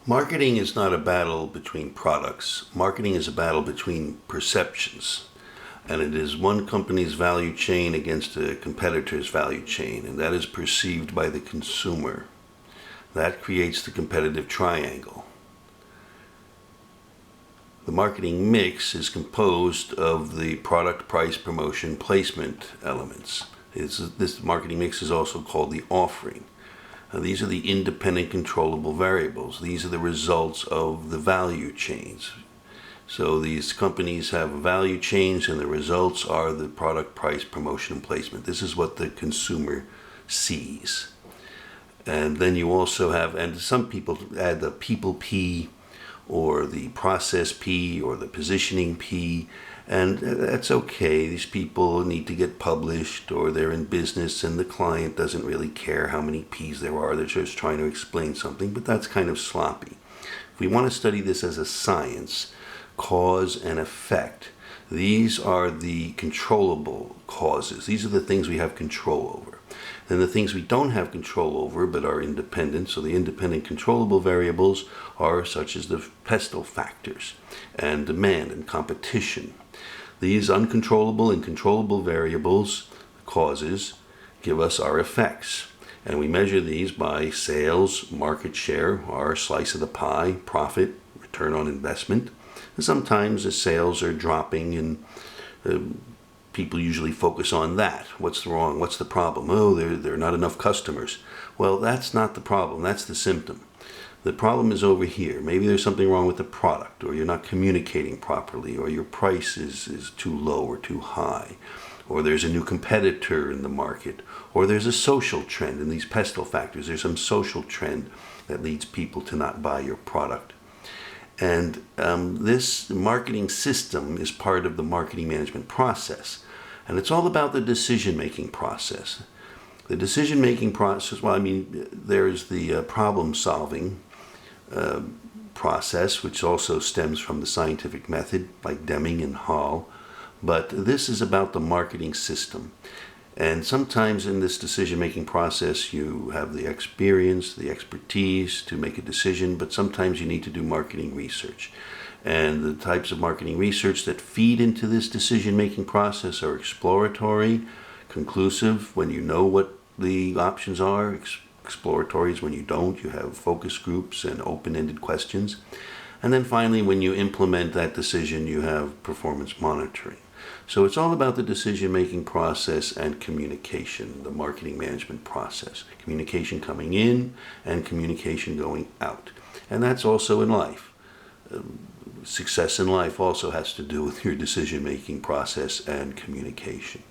Marketing is not a battle between products. Marketing is a battle between perceptions. And it is one company's value chain against a competitor's value chain, and that is perceived by the consumer. That creates the competitive triangle. The marketing mix is composed of the product, price, promotion, placement elements. This marketing mix is also called the offering. These are the independent controllable variables. These are the results of the value chains. So these companies have value chains, and the results are the product, price, promotion, and placement. This is what the consumer sees. And then you also have, and some people add the people P, or the process P, or the positioning P, and that's okay. These people need to get published, or they're in business and the client doesn't really care how many P's there are. They're just trying to explain something, but that's kind of sloppy. If we want to study this as a science, cause and effect, these are the controllable causes. These are the things we have control over. And the things we don't have control over but are independent, so the independent controllable variables are such as the PESTLE factors and demand and competition. These uncontrollable and controllable variables, causes, give us our effects. And we measure these by sales, market share, our slice of the pie, profit, return on investment. And sometimes the sales are dropping and people usually focus on that. What's wrong? What's the problem? Oh, there are not enough customers. Well, that's not the problem. That's the symptom. The problem is over here. Maybe there's something wrong with the product, or you're not communicating properly, or your price is too low or too high, or there's a new competitor in the market, or there's a social trend. In these PESTLE factors, there's some social trend that leads people to not buy your product. And this marketing system is part of the marketing management process. And it's all about the decision-making process. The decision-making process, there's the problem-solving process, which also stems from the scientific method, like Deming and Hall. But this is about the marketing system. And sometimes in this decision-making process, you have the experience, the expertise to make a decision, but sometimes you need to do marketing research. And the types of marketing research that feed into this decision-making process are exploratory, conclusive, when you know what the options are. Exploratory is when you don't. You have focus groups and open-ended questions. And then finally, when you implement that decision, you have performance monitoring. So it's all about the decision-making process and communication, the marketing management process. Communication coming in and communication going out. And that's also in life. Success in life also has to do with your decision-making process and communication.